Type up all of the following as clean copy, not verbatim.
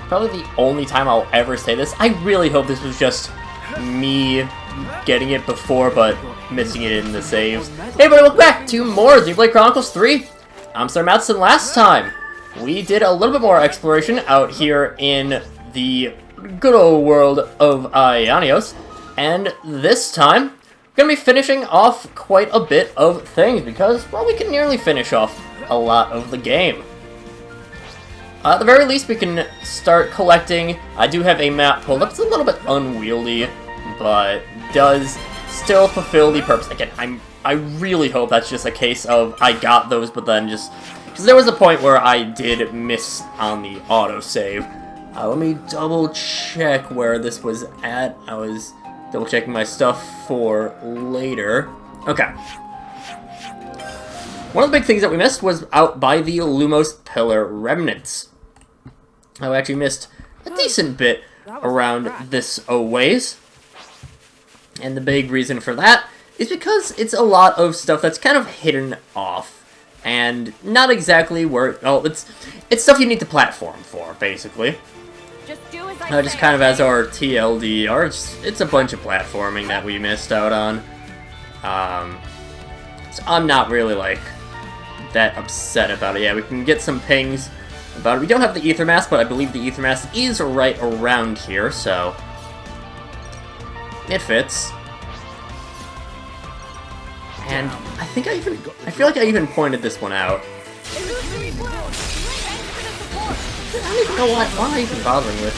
probably the only time I'll ever say this. I really hope this was just me getting it before, but missing it in the saves. Hey everybody, welcome back to more Xenoblade Chronicles 3. I'm SlayerMathis, and last time we did a little bit more exploration out here in the good old world of Ionios, and this time we're going to be finishing off quite a bit of things because, well, we can nearly finish off a lot of the game. At the very least, we can start collecting. I do have a map pulled up. It's a little bit unwieldy, but does still fulfill the purpose. Again, I really hope that's just a case of I got those, but then just... because there was a point where I did miss on the autosave. Let me double check where this was at. I was double checking my stuff for later. Okay. One of the big things that we missed was out by the Lumos Pillar remnants. I actually missed a decent bit around this ways. And the big reason for that is because it's a lot of stuff that's kind of hidden off. And not exactly where... oh, it's stuff you need to platform for, basically. Just kind of as our TLDR, it's a bunch of platforming that we missed out on. So I'm not really, like, that upset about it. Yeah, we can get some pings about it. We don't have the Ether Mass, but I believe the Ether Mass is right around here, so it fits. And I think I feel like I even pointed this one out. I don't even know why am I even bothering with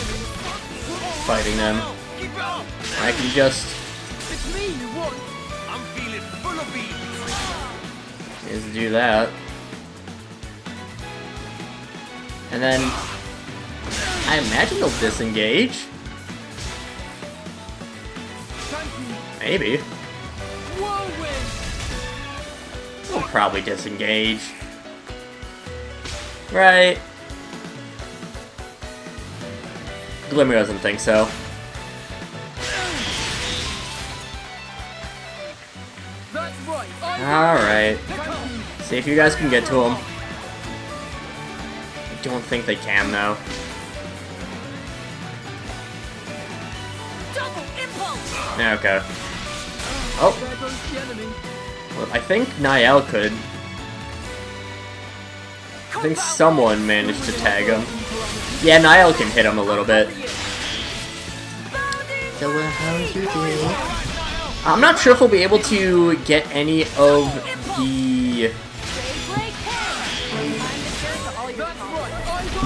fighting them. I can just do that. And then I imagine they'll disengage. Maybe. They'll probably disengage. Right. Glimmer doesn't think so. Alright. See if you guys can get to him. I don't think they can, though. Okay. Oh. Well, I think Niall could. I think someone managed to tag him. Yeah, Niall can hit him a little bit. So how's you doing? I'm not sure if we'll be able to get any of the...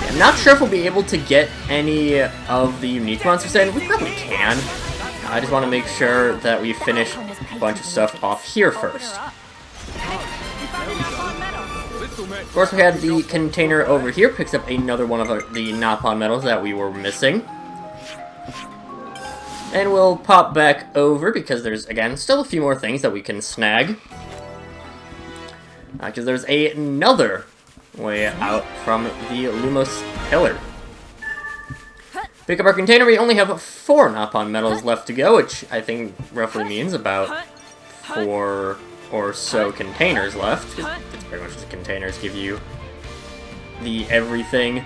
I'm not sure if we'll be able to get any of the unique monsters in. We probably can. I just want to make sure that we finish a bunch of stuff off here first. Of course, we had the container over here, picks up another one of the Napon medals that we were missing. And we'll pop back over, because there's, again, still a few more things that we can snag. Because there's another way out from the Lumos Pillar. Pick up our container, we only have 4 Napon medals left to go, which I think roughly means about 4 or so containers left. It's pretty much the containers give you the everything.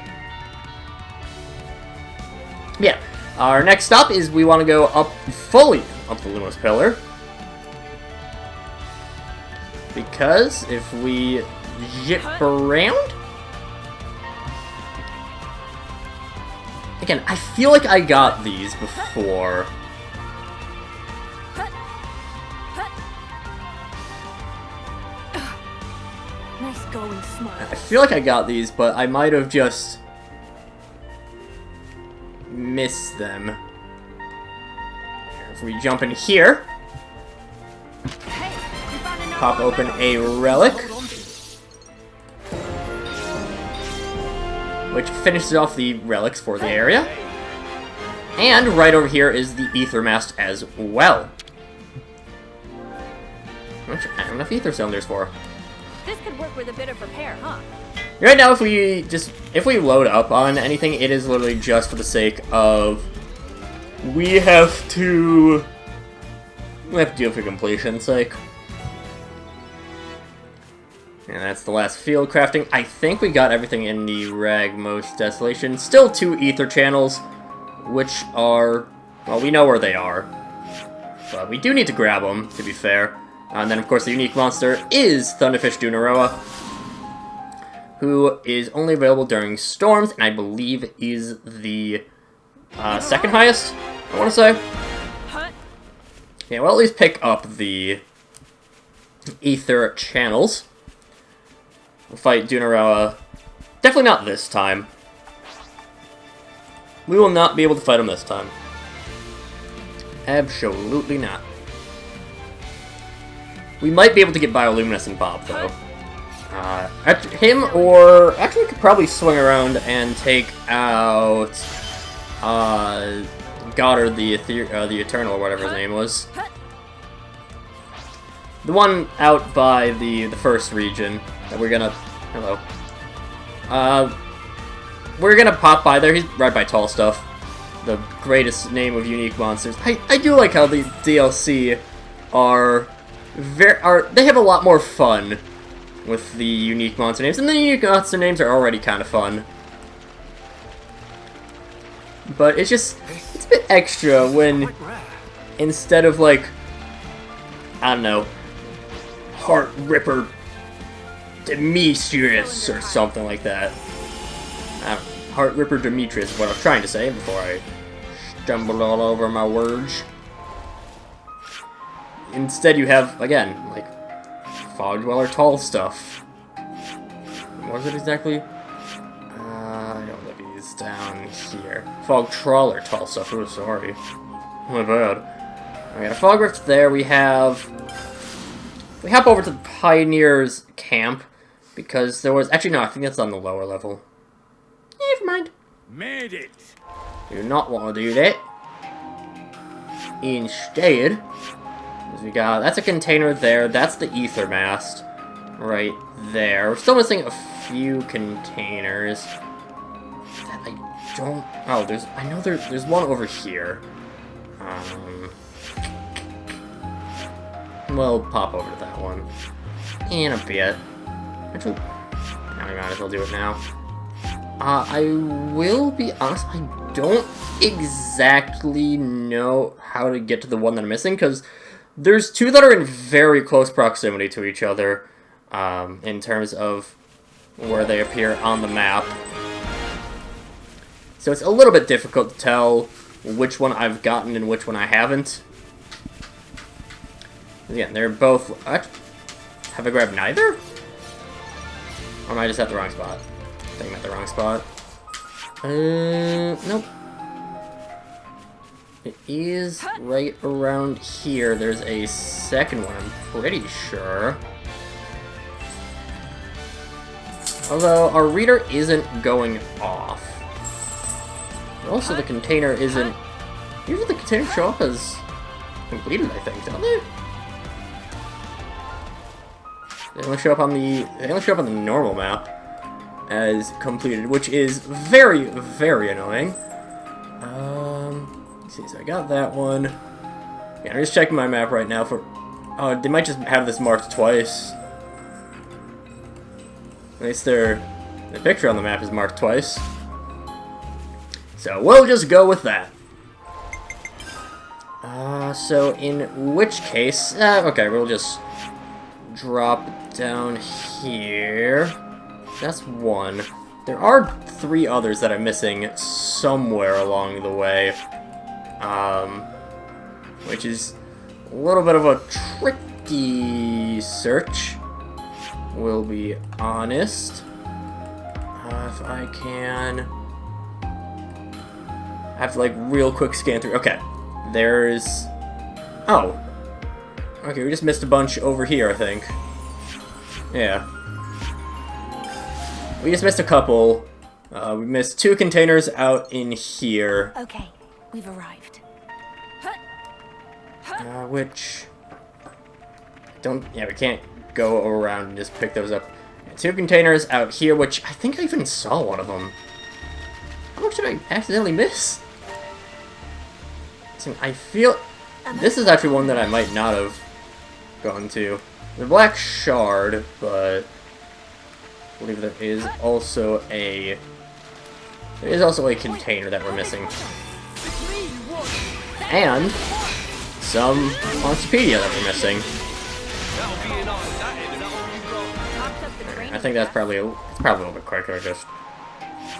Yeah, our next stop is we want to go up fully up the Lumos Pillar. Because if we zip around... Again, I feel like I got these before. Nice going, smart. I feel like I got these, but I might have just missed them. If we jump in here, pop open a relic, which finishes off the relics for the area. And right over here is the Ether Mast as well, which I have enough Ether Cylinders for. This could work with a bit of repair, huh? Right now, if we load up on anything, it is literally just for the sake of we have to do it for completion's sake. And that's the last field crafting. I think we got everything in the Ragmost Desolation. Still 2 ether channels, which are... well, we know where they are. But we do need to grab them, to be fair. And then, of course, the unique monster is Thunderfish Dunaroa, who is only available during storms, and I believe is the second highest, I want to say. Yeah, we'll at least pick up the ether channels. We'll fight Dunaroa. Definitely not this time. We will not be able to fight him this time. Absolutely not. We might be able to get Bioluminescent Bob, though. Him, or... actually, we could probably swing around and take out... Goddard, the Eternal, or whatever his name was. The one out by the first region that we're gonna... hello. We're gonna pop by there. He's right by Tall Stuff. The greatest name of unique monsters. I do like how the DLC are... they have a lot more fun with the unique monster names, and the unique monster names are already kind of fun. But it's just, it's a bit extra when, instead of like, I don't know, Heart Ripper Demetrius or something like that. Heart Ripper Demetrius is what I was trying to say before I stumbled all over my words. Instead you have, again, like, Fog Dweller Tall Stuff. What was it exactly? I don't know if he's down here. Fog Trawler Tall Stuff, oh sorry. My bad. We got a Fog Rift there, we hop over to the Pioneers camp, because there was, actually no, I think that's on the lower level. Never mind. Made it! Do not want to do that. Instead... we got, that's a container there, that's the ether mast right there. We're still missing a few containers that I don't, oh, I know there's one over here. We'll pop over to that one in a bit. Actually, I might as well do it now. I will be honest, I don't exactly know how to get to the one that I'm missing, because there's 2 that are in very close proximity to each other, in terms of where they appear on the map. So it's a little bit difficult to tell which one I've gotten and which one I haven't. Again, they're both... have I grabbed neither? Or am I just at the wrong spot? I think I'm at the wrong spot. Nope. It is right around here. There's a second one, I'm pretty sure. Although, our reader isn't going off. Also, the container isn't... usually the containers show up as completed, I think, don't they? They only show up on the normal map as completed, which is very, very annoying. Let's see, so I got that one. Yeah, I'm just checking my map right now for... oh, they might just have this marked twice. At least the picture on the map is marked twice. So we'll just go with that. So in which case... okay, we'll just drop down here. That's one. There are 3 others that I'm missing somewhere along the way. Which is a little bit of a tricky search, we'll be honest. If I can... I have to, like, real quick scan through. Okay, there's... oh. Okay, we just missed a bunch over here, I think. Yeah. We just missed a couple. We missed 2 containers out in here. Okay, we've arrived. Which... don't... yeah, we can't go around and just pick those up. 2 containers out here, which I think I even saw one of them. How much did I accidentally miss? So I feel... this is actually one that I might not have gone to. The Black Shard, but... I believe there is also a container that we're missing. And some Encyclopedia that we're missing. I think that's probably it's probably a little bit quicker, just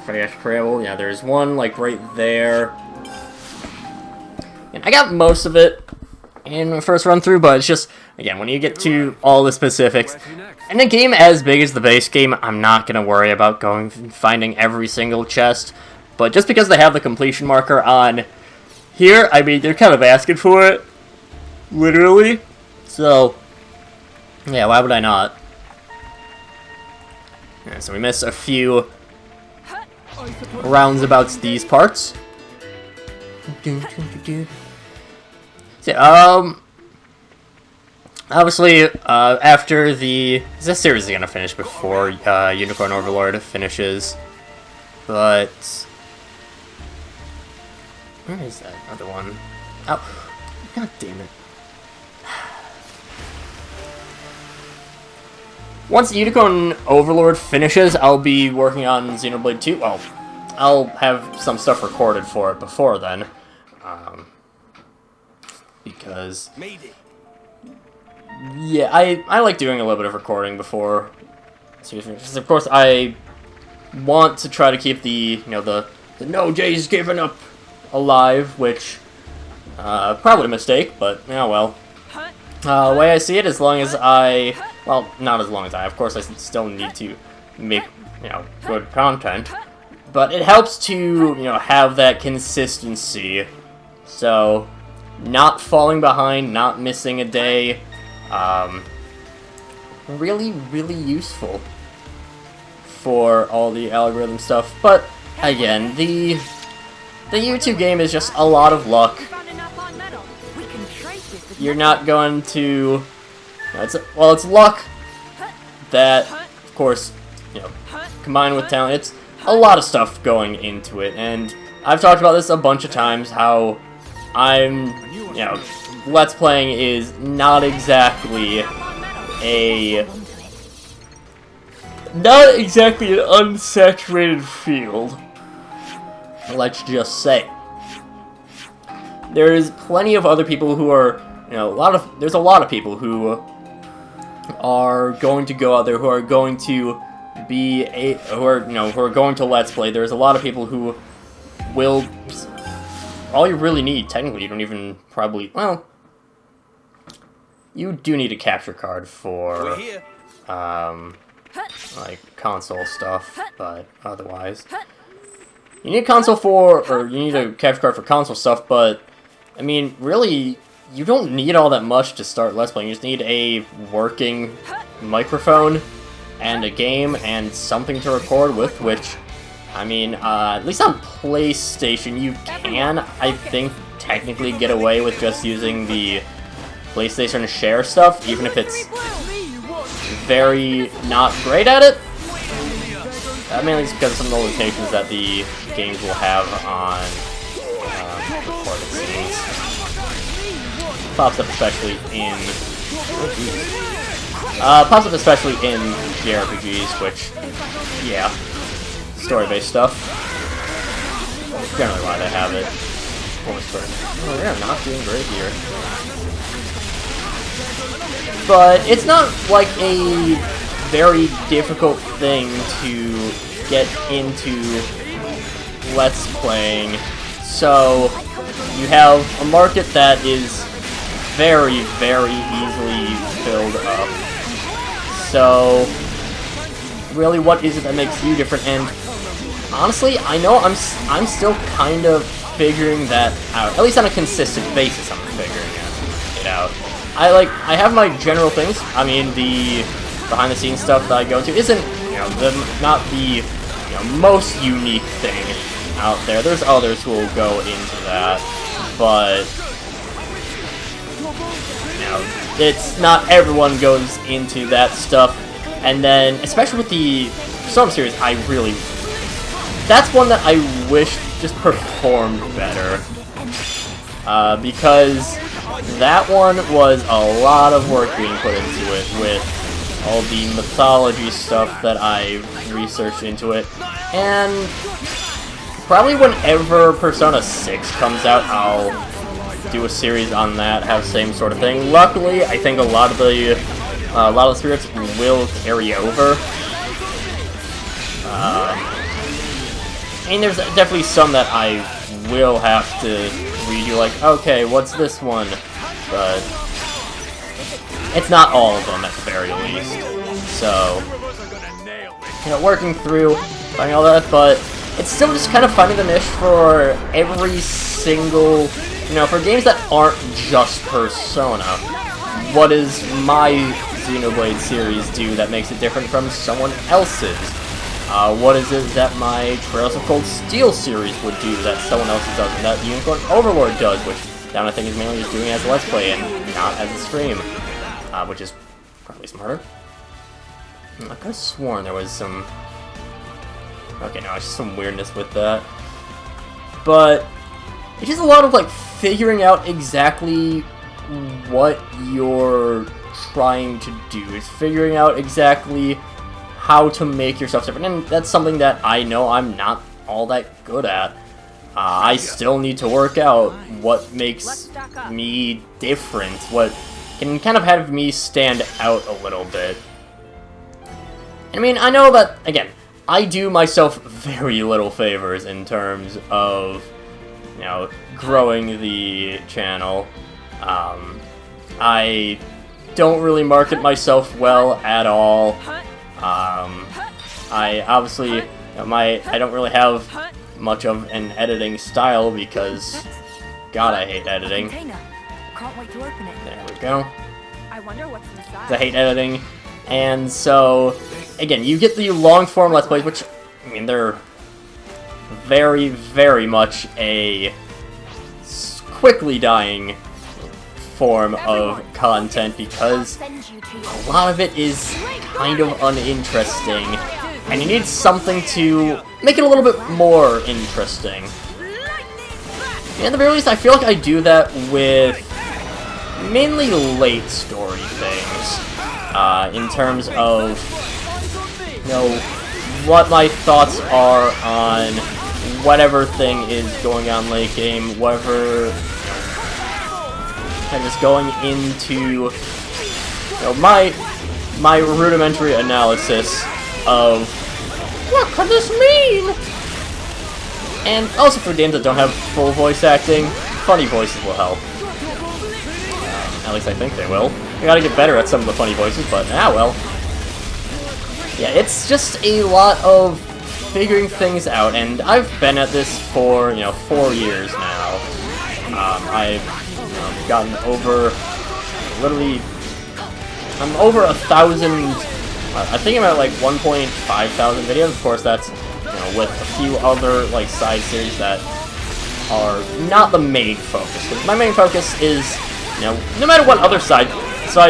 fast travel. Yeah, there's one like right there. And I got most of it in my first run through, but it's just, again, when you get to all the specifics, in a game as big as the base game, I'm not going to worry about going and finding every single chest. But just because they have the completion marker on here, I mean, they're kind of asking for it, literally. So, yeah, why would I not? Yeah, so we missed a few roundabouts these parts. So, obviously, after this series is gonna finish before Unicorn Overlord finishes, but where is that other one? Oh, god damn it! Once Unicorn Overlord finishes, I'll be working on Xenoblade 2. Well, I'll have some stuff recorded for it before then. Because, yeah, I like doing a little bit of recording before series finishes. Of course, I want to try to keep the No Jay's Given Up alive, which, probably a mistake, but, yeah, well. The way I see it, as long as well, not as long as of course I still need to make, good content, but it helps to, have that consistency, so, not falling behind, not missing a day, really, really useful for all the algorithm stuff, but, again, the YouTube game is just a lot of luck. You're not going to, it's luck that, of course, combined with talent, it's a lot of stuff going into it, and I've talked about this a bunch of times, how Let's Playing is not exactly an unsaturated field, let's just say. There's plenty of other people who are, there's a lot of people who are going to go out there, who are going to be who are going to Let's Play. There's a lot of people who will, all you really need, technically, you don't even probably, well, you do need a capture card for, like, console stuff, but otherwise, you need a you need a capture card for console stuff, but, I mean, really, you don't need all that much to start Let's Playing. You just need a working microphone and a game and something to record with, which, I mean, at least on PlayStation, you can, I think, technically get away with just using the PlayStation Share stuff, even if it's very not great at it. Mainly it's because of some of the limitations that the games will have on recorded scenes. Pops up especially in JRPGs, which, yeah, story-based stuff. Generally why they have it. Oh, they're not doing great here. But it's not like a very difficult thing to get into Let's Playing. So you have a market that is very, very easily filled up. So really, what is it that makes you different? And honestly, I know I'm still kind of figuring that out. At least on a consistent basis, I'm figuring it out. I have my general things. I mean, the behind-the-scenes stuff that I go to isn't, not the, most unique thing out there. There's others who will go into that, but, it's not everyone goes into that stuff. And then, especially with the Storm series, that's one that I wish just performed better. Because that one was a lot of work being put into it, with all the mythology stuff that I researched into it, and probably whenever Persona 6 comes out, I'll do a series on that, have the same sort of thing. Luckily, I think a lot of the spirits will carry over. I mean, there's definitely some that I will have to redo, like, okay, what's this one? But it's not all of them, at the very least. So, you know, working through, finding all that, but it's still just kind of finding the niche for every single, you know, for games that aren't just Persona. What does my Xenoblade series do that makes it different from someone else's? What is it that my Trails of Cold Steel series would do that someone else doesn't, that Unicorn Overlord does, which Down I think is mainly just doing as a Let's Play and not as a stream, which is probably smarter. I could have sworn there was some... Okay, no, it's just some weirdness with that. But it's just a lot of, like, figuring out exactly what you're trying to do. It's figuring out exactly how to make yourself different, and that's something that I know I'm not all that good at. I still need to work out what makes me different, what can kind of have me stand out a little bit. I mean, I know that, again, I do myself very little favors in terms of, you know, growing the channel. I don't really market myself well at all. I obviously, you know, I don't really have much of an editing style because, God, I hate editing. There we go. I wonder what's inside. I hate editing, and so, again, you get the long-form Let's Plays, which, I mean, they're very, very much a quickly dying form of content because a lot of it is kind of uninteresting, and you need something to make it a little bit more interesting. And at the very least, I feel like I do that with mainly late story things, in terms of, you know, what my thoughts are on whatever thing is going on late game, whatever, and just going into, you know, my rudimentary analysis of what could this mean? And also for games that don't have full voice acting, funny voices will help. At least I think they will. I gotta get better at some of the funny voices, but well. Yeah, it's just a lot of figuring things out, and I've been at this for, you know, 4 years now. I've gotten over, literally, I'm over 1,000, I think I'm at like 1.5 thousand videos. Of course, that's, you know, with a few other, like, side series that are not the main focus. Because my main focus is, you know, no matter what other side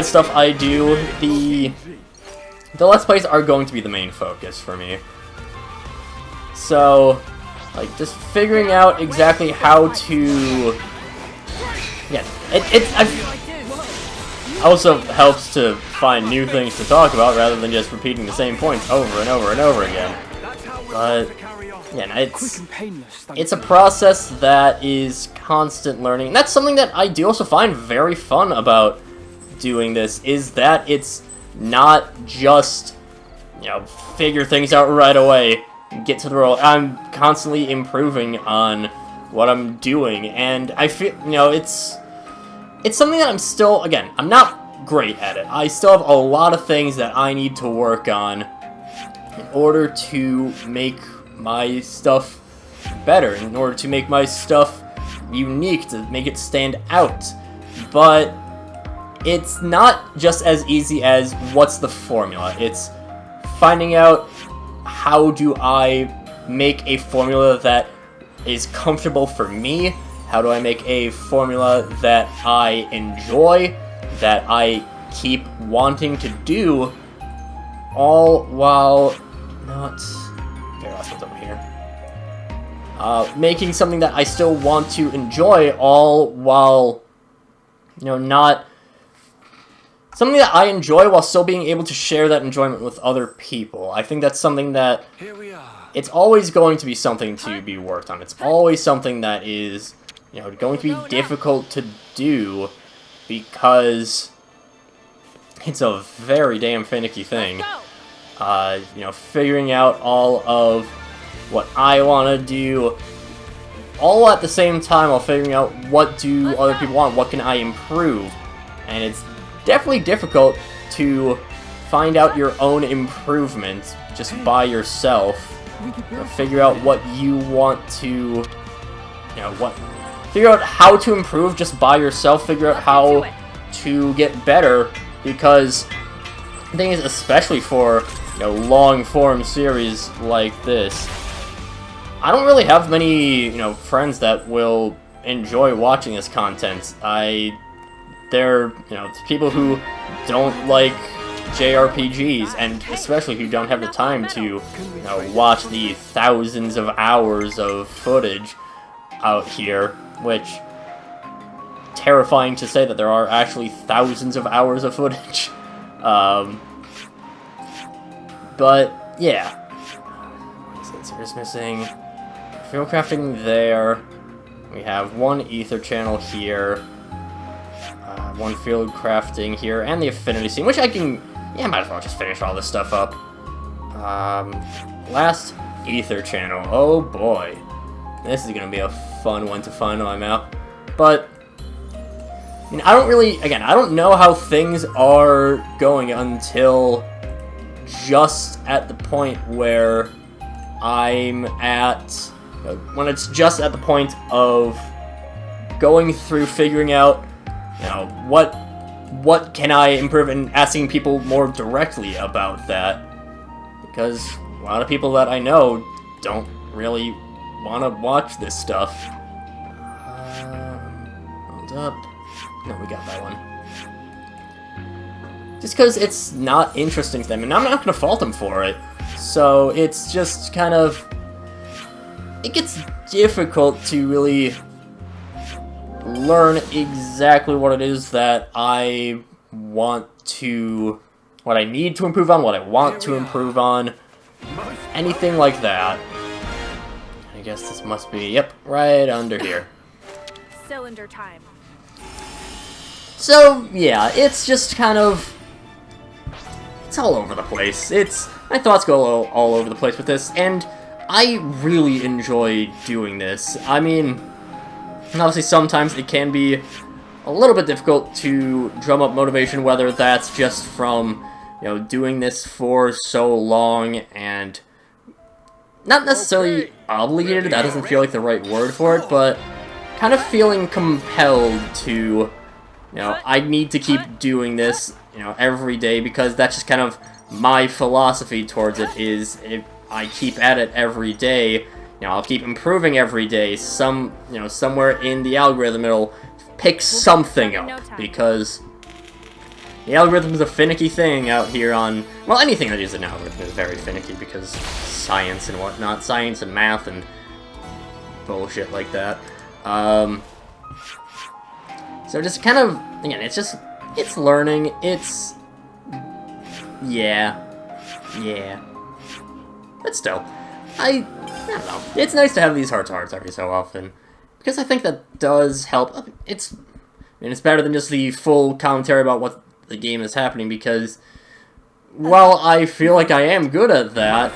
stuff I do, the Let's Plays are going to be the main focus for me. So, like, just figuring out exactly how to... Yeah, it also helps to find new things to talk about rather than just repeating the same points over and over and over again. But, yeah, it's a process that is constant learning. And that's something that I do also find very fun about doing this, is that it's not just, you know, figure things out right away, get to the role. I'm constantly improving on what I'm doing, and I feel, you know, it's something that I'm still, again, I'm not great at it. I still have a lot of things that I need to work on in order to make my stuff better, in order to make my stuff unique, to make it stand out. But it's not just as easy as what's the formula. It's finding out how do I make a formula that is comfortable for me. How do I make a formula that I enjoy, that I keep wanting to do, all while not... Okay, that's what's over here. Making something that I still want to enjoy, all while, you know, not something that I enjoy while still being able to share that enjoyment with other people. I think that's something that it's always going to be something to be worked on. It's always something that is, you know, going to be difficult to do because it's a very damn finicky thing. You know, figuring out all of what I want to do, all at the same time while figuring out what do other people want, what can I improve. And it's definitely difficult to find out your own improvements just by yourself. You know, figure out what you want to, you know, figure out how to improve just by yourself, figure out how to get better, because the thing is, especially for, you know, long-form series like this, I don't really have many, you know, friends that will enjoy watching this content. They're, you know, people who don't like JRPGs, and especially who don't have the time to, you know, watch the thousands of hours of footage out here, which, terrifying to say that there are actually thousands of hours of footage. But, yeah. What is this? Here's missing field crafting there. We have one ether channel here. One field crafting here, and the affinity scene, which I can... Yeah, I might as well just finish all this stuff up. Last ether channel. Oh boy. This is gonna be a fun one to find on my map. But, I mean, I don't really... Again, I don't know how things are going until just at the point where I'm at... when it's just at the point of going through figuring out, you know, what can I improve, and asking people more directly about that, because a lot of people that I know don't really want to watch this stuff. Hold up. No, we got that one. Just because it's not interesting to them, and I'm not going to fault them for it. So it's just kind of... It gets difficult to really learn exactly what it is that I want to... what I need to improve on, what I want to improve on, anything like that. I guess this must be, yep, right under here. Cylinder time. So, yeah, it's just kind of... It's all over the place. My thoughts go all over the place with this, and I really enjoy doing this. I mean, obviously sometimes it can be a little bit difficult to drum up motivation, whether that's just from, you know, doing this for so long and not necessarily obligated, that doesn't feel like the right word for it, but kind of feeling compelled to, you know, I need to keep doing this, you know, every day, because that's just kind of my philosophy towards it, is if I keep at it every day, you know, I'll keep improving every day. Somewhere in the algorithm it'll pick something up, because the algorithm is a finicky thing out here on... Well, anything that is an algorithm is very finicky, because science and whatnot, science and math and bullshit like that. So just kind of, again, it's learning, yeah. But still, I don't know, it's nice to have these heart-to-hearts every so often, because I think that does help. It's better than just the full commentary about what the game is happening, because while I feel like I am good at that,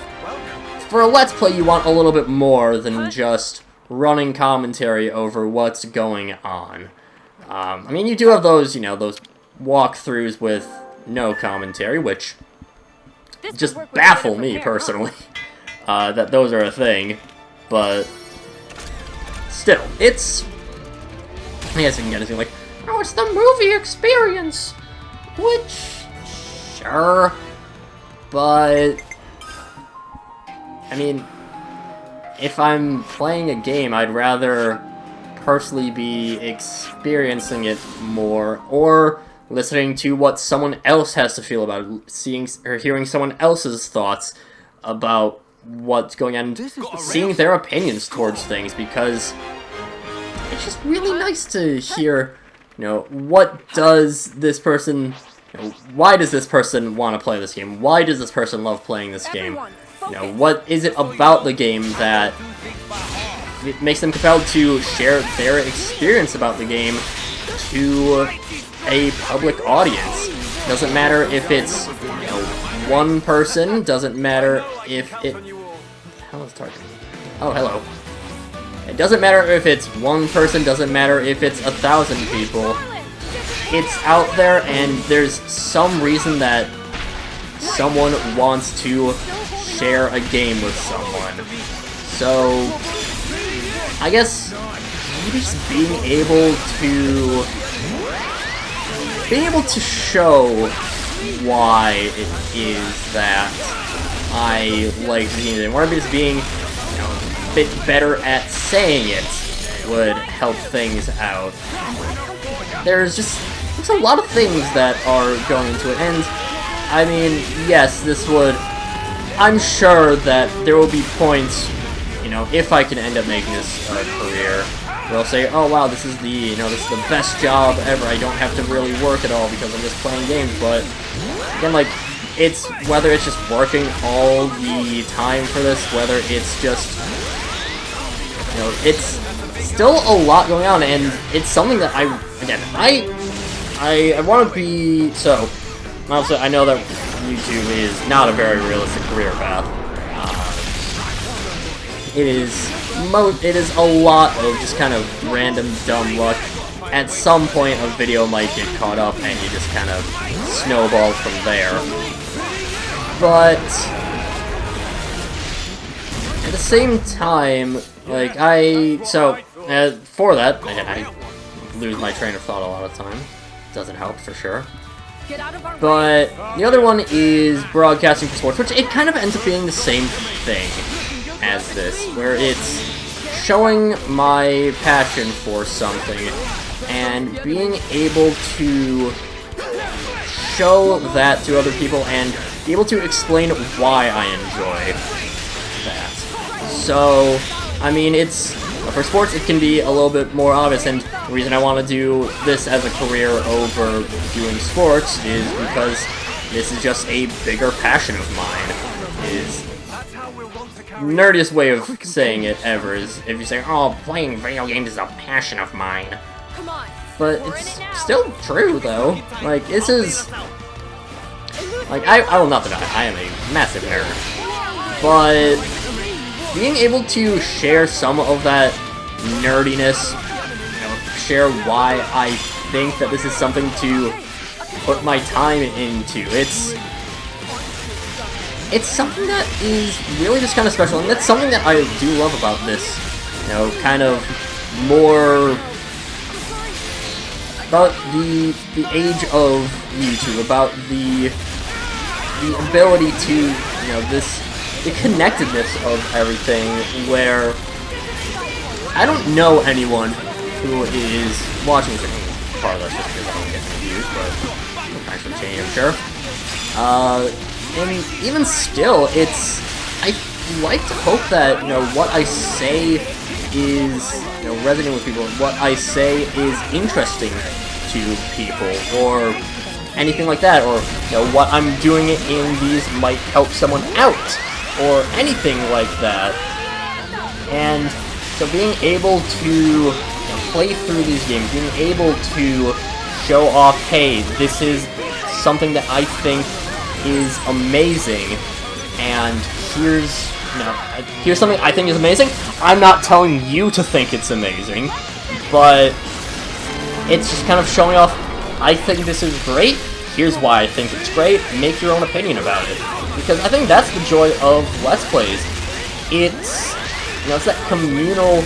for a Let's Play you want a little bit more than just running commentary over what's going on. I mean, you do have those, you know, those walkthroughs with no commentary, which just baffle me, personally, that those are a thing, but still, it's... I guess you can get anything like, oh, it's the movie experience, which, sure, but, I mean, if I'm playing a game, I'd rather personally be experiencing it more, or listening to what someone else has to feel about it, seeing or hearing someone else's thoughts about what's going on, seeing their opinions towards things, because it's just really nice to hear, you know, what does this person why does this person want to play this game? Why does this person love playing this game? What is it about the game that it makes them compelled to share their experience about the game to a public audience? Doesn't matter if it's one person, doesn't matter if it... How is target? Oh, hello. It doesn't matter if it's one person, doesn't matter if it's 1,000 people. It's out there, and there's some reason that someone wants to share a game with someone. So, I guess maybe just being able to show why it is that I like the game, or maybe just being a bit better at saying it would help things out. There's a lot of things that are going into it, and I mean, yes, I'm sure that there will be points, if I can end up making this a career, where I'll say, oh wow, this is the best job ever, I don't have to really work at all because I'm just playing games, but again, like, whether it's just working all the time for this, whether it's just, it's still a lot going on, and it's something that I want to be, so, obviously I know that YouTube is not a very realistic career path. It is a lot of just kind of random dumb luck. At some point a video might get caught up and you just kind of snowball from there. But at the same time, like, for that, I lose my train of thought a lot of time. Doesn't help, for sure. But the other one is broadcasting for sports, which it kind of ends up being the same thing as this, where it's showing my passion for something and being able to show that to other people and be able to explain why I enjoy that. So, I mean, for sports it can be a little bit more obvious, and the reason I want to do this as a career over doing sports is because this is just a bigger passion of mine. Is nerdiest way of saying it ever is if you say, oh, playing video games is a passion of mine. But it's still true, though. Like, this is... Like, I will not deny, I am a massive nerd. But being able to share some of that nerdiness, share why I think that this is something to put my time into, it's something that is really just kind of special, and that's something that I do love about this, kind of more about the age of YouTube, about the ability to, the connectedness of everything, where I don't know anyone who is watching this. Part of that's just because I don't get views, but thanks for change, I'm sure. And even still, I like to hope that, what I say is, resonant with people, what I say is interesting to people, or anything like that, or, what I'm doing in these might help someone out, or anything like that. And so being able to play through these games, being able to show off, hey, this is something that I think is amazing, and here's something I think is amazing. I'm not telling you to think it's amazing, but it's just kind of showing off, I think this is great, here's why I think it's great, make your own opinion about it. Because I think that's the joy of Let's Plays. It's, it's that communal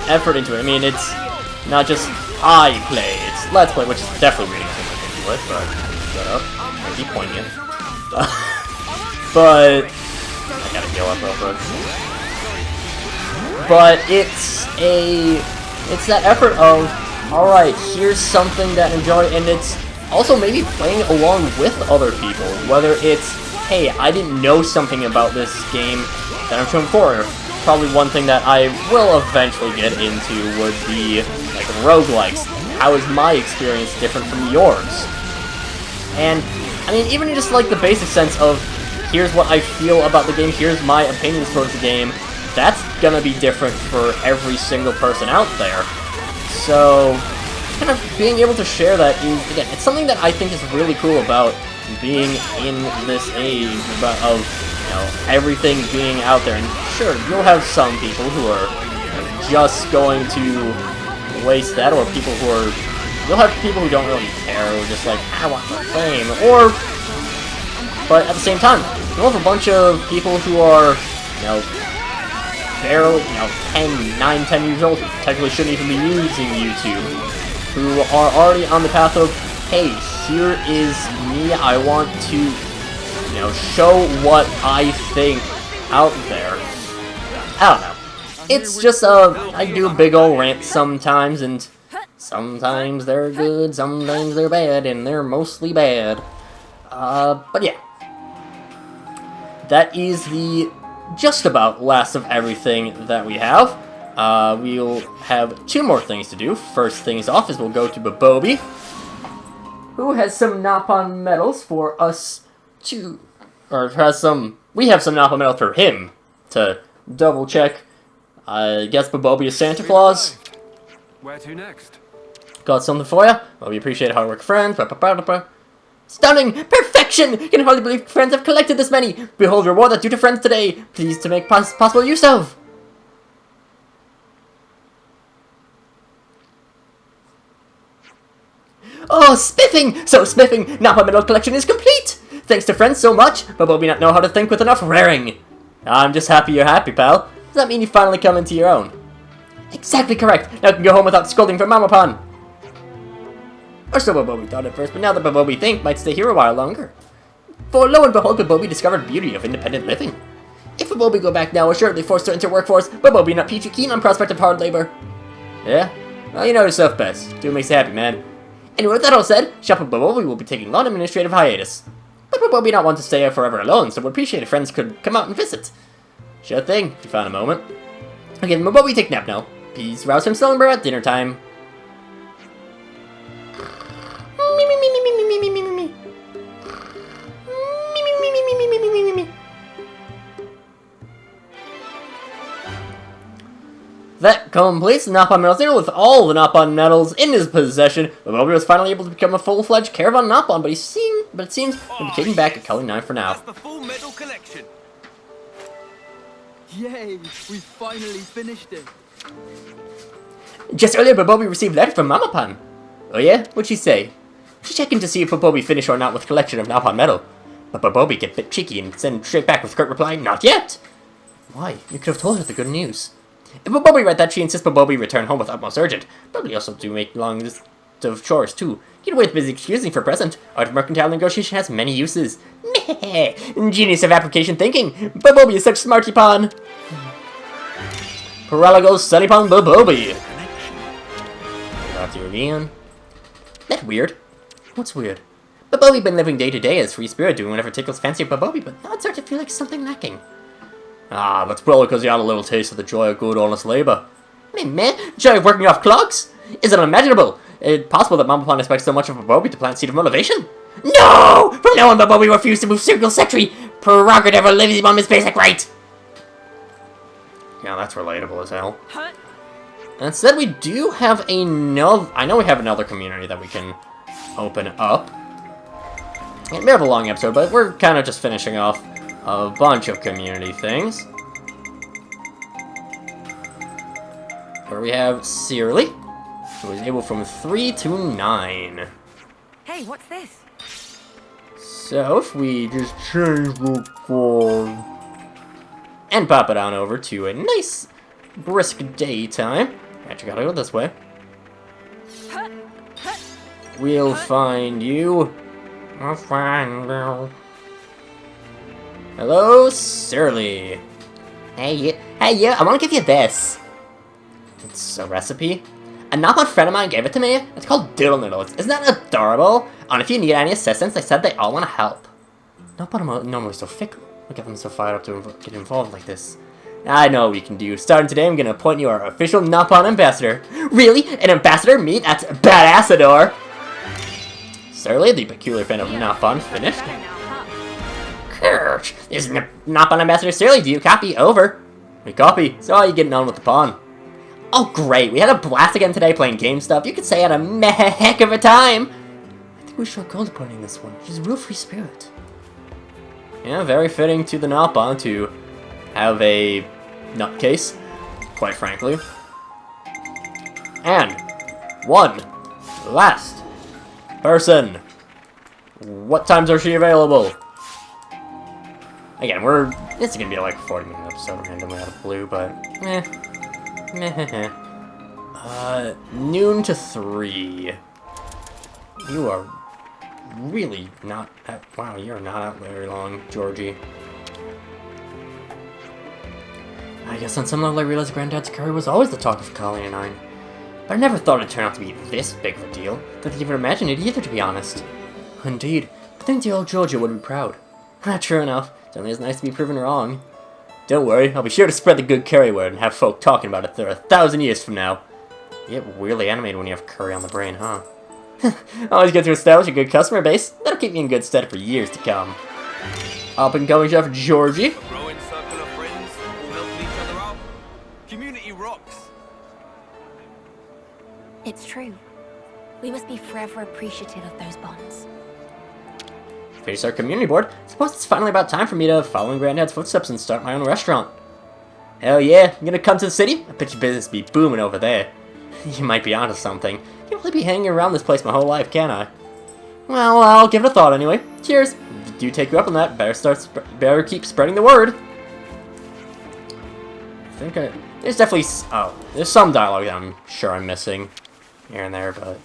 effort into it. I mean, it's not just I play, it's Let's Play, which is definitely reading too much into it, but shut up, I keep pointing it. But I gotta heal up real quick. But it's that effort of, alright, here's something that I enjoy, and it's also maybe playing along with other people, whether it's, hey, I didn't know something about this game that I'm showing for. Probably one thing that I will eventually get into would be, like, roguelikes. How is my experience different from yours? And, I mean, even just like the basic sense of, here's what I feel about the game, here's my opinions towards the game, that's gonna be different for every single person out there. So, kind of being able to share that is, again, it's something that I think is really cool about being in this age of, you know, everything being out there. And sure, you'll have some people who are just going to waste that, or people who are, you'll have people who don't really care, who are just like, I want the fame, or, but at the same time, you'll have a bunch of people who are, you know, barely, you know, 10 years old, who technically shouldn't even be using YouTube, who are already on the path of, hey, here is me, I want to, you know, show what I think out there. I don't know. It's just, I do a big ol' rant sometimes, and sometimes they're good, sometimes they're bad, and they're mostly bad. But yeah. That is the just about last of everything that we have. We'll have 2 more things to do. First things off is we'll go to Babobi, who has some Napon medals for us to, or has some, we have some Napon medals for him to double check. I guess Babobi is Santa Claus. Where to next? Got something for you? Well, we appreciate hard work, friends. Stunning! Perfection! Can hardly believe friends have collected this many! Behold reward that's due to friends today! Please to make possible use of! Oh, spiffing! So spiffing! Now my medal collection is complete! Thanks to friends so much, but will we not know how to think with enough raring? I'm just happy you're happy, pal. Does that mean you finally come into your own? Exactly correct! Now you can go home without scolding from Mama Pon! Or so Babobi thought at first, but now that Babobi think might stay here a while longer. For lo and behold, Babobi discovered beauty of independent living. If Babobi go back now, assuredly forced to enter workforce, Babobi not peachy keen on prospect of hard labor. Yeah? Well, you know yourself best. Do what makes you happy, man. Anyway, with that all said, Shop of Babobi will be taking long administrative hiatus. But Babobi not want to stay here forever alone, so would appreciate if friends could come out and visit. Sure thing, if you found a moment. Okay, Babobi take nap now. Please rouse from slumber at dinner time. That completes the Napon medals there. With all the Napon medals in his possession, Babobi was finally able to become a full-fledged Caravan Napon, but it seems he'll be kicking back at Color 9 for now. That's the full medal collection. Yay, we finally finished it. Just earlier, Babobi received a letter from Mama Pan. Oh yeah? What'd she say? She's checking to see if Babobi finished or not with collection of Napon medal. But Babobi get a bit cheeky and send straight back with curt reply, not yet! Why? You could have told her the good news. If Babobi read that, she insists Babobi return home with utmost urgent. Probably also to make long list of chores, too. Get away with busy excusing for present. Art of mercantile negotiation has many uses. Meh! Genius of application thinking. Babobi is such smarty pon. Paralago sunny pon Babobi. Not you again. That weird. What's weird? Babobi been living day to day as free spirit, doing whatever tickles fancy of Babobi, but now it's starting to feel like something lacking. Ah, that's probably because you had a little taste of the joy of good, honest labor. Hey, man, joy of working off clocks? Is it unimaginable? Is it possible that Mama Pond expects so much of Babobi to plant seed of motivation? No! From now on, Babobi refused to move Circle Sentry. Prerogative of living on his basic right. Yeah, that's relatable as hell. And instead, we do have another. I know we have another community that we can open up. It may have a long episode, but we're kind of just finishing off a bunch of community things. Where we have Searly, who is able from 3 to 9. Hey, what's this? So if we just change the form and pop it on over to a nice brisk daytime. Actually gotta go this way. We'll find you. I'll find you. Hello, Surly. Hey, I want to give you this. It's a recipe. A Napon friend of mine gave it to me. It's called Doodle Noodles. Isn't that adorable? And if you need any assistance, they said they all want to help. Napon are normally so fickle. Look at them so fired up to get involved like this. I know what we can do. Starting today, I'm going to appoint you our official Napon ambassador. Really? An ambassador? Me? That's badassador. Certainly, the peculiar fan of Napon finished. Kirch, this is Napon Ambassador Surly. Do you copy? Over. We copy. So how are you getting on with the pawn? Oh, great. We had a blast again today playing game stuff. You could say I had a heck of a time. I think we should gold pointing this one. She's a real free spirit. Yeah, very fitting to the Napon to have a nutcase, quite frankly. And one last person. What times are she available? Again, it's gonna be like a 40-minute episode randomly out of blue, but noon to 3. You are really not wow, you're not out very long, Georgie. I guess on some level I realized Granddad's curry was always the talk of Colony 9. But I never thought it'd turn out to be this big of a deal. Didn't even imagine it either, to be honest. Indeed, I think the old Georgia would be proud. True enough, certainly it's nice to be proven wrong. Don't worry, I'll be sure to spread the good curry word and have folk talking about it for 1,000 years from now. You get weirdly animated when you have curry on the brain, huh? Always good to establish a good customer base. That'll keep me in good stead for years to come. Up and coming Chef Georgie. A growing circle of friends, all helping each other out. Community rocks. It's true. We must be forever appreciative of those bonds. Face our community board. Suppose it's finally about time for me to follow in Granddad's footsteps and start my own restaurant. Hell yeah, you gonna come to the city? I bet your business be booming over there. You might be onto something. Can't really be hanging around this place my whole life, can I? Well, I'll give it a thought anyway. Cheers. Do take you up on that. Better keep spreading the word. I think there's definitely there's some dialogue that I'm sure I'm missing here and there, but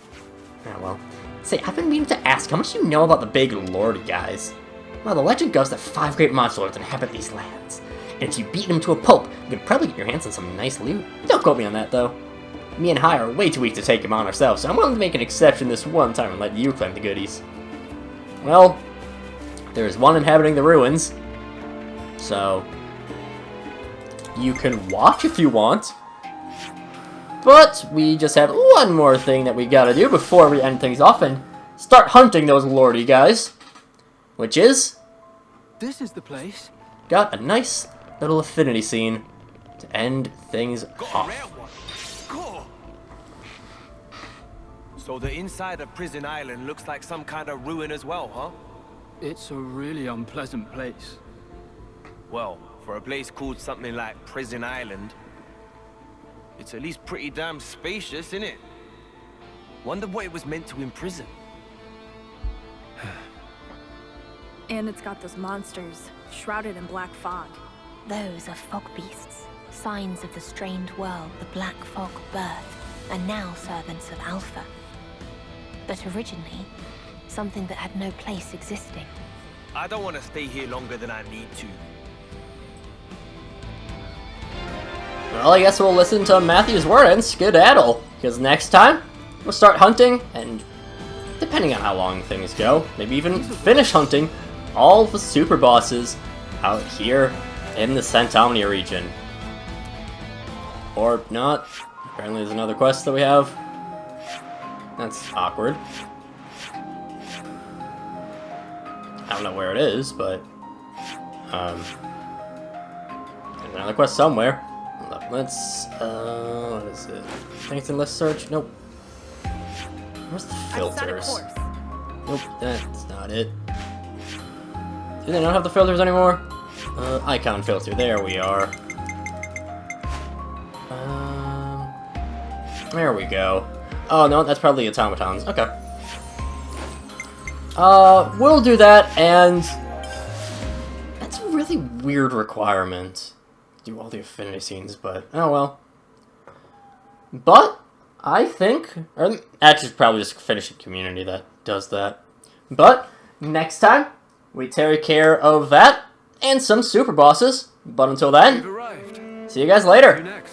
yeah, well. Say, I've been meaning to ask, how much do you know about the big lordy guys? Well, the legend goes that 5 great monster lords inhabit these lands. And if you beat them to a pulp, you could probably get your hands on some nice loot. Don't quote me on that, though. Me and Hai are way too weak to take him on ourselves, so I'm willing to make an exception this one time and let you claim the goodies. Well, there's one inhabiting the ruins, so you can watch if you want. But we just have one more thing that we gotta do before we end things off and start hunting those lordy guys. Which is... This is the place. Got a nice little affinity scene to end things off. Cool. So the inside of Prison Island looks like some kind of ruin as well, huh? It's a really unpleasant place. Well, for a place called something like Prison Island, it's at least pretty damn spacious, isn't it? Wonder what it was meant to imprison. And it's got those monsters, shrouded in black fog. Those are fog beasts, signs of the strained world the Black Fog birthed, and now servants of Alpha. But originally, something that had no place existing. I don't want to stay here longer than I need to. Well, I guess we'll listen to Matthew's word and skedaddle, because next time, we'll start hunting, and depending on how long things go, maybe even finish hunting all the super bosses out here in the Centomnia region. Or not. Apparently there's another quest that we have. That's awkward. I don't know where it is, but there's another quest somewhere. Let's, what is it? I think it's in list search? Nope. Where's the filters? Nope, that's not it. Do they not have the filters anymore? Icon filter, there we are. There we go. Oh, no, that's probably automatons. Okay. We'll do that, and that's a really weird requirement. Do all the affinity scenes, but oh well. But I think, or actually probably just finish a community that does that. But next time we take care of that and some super bosses. But until then, see you guys later.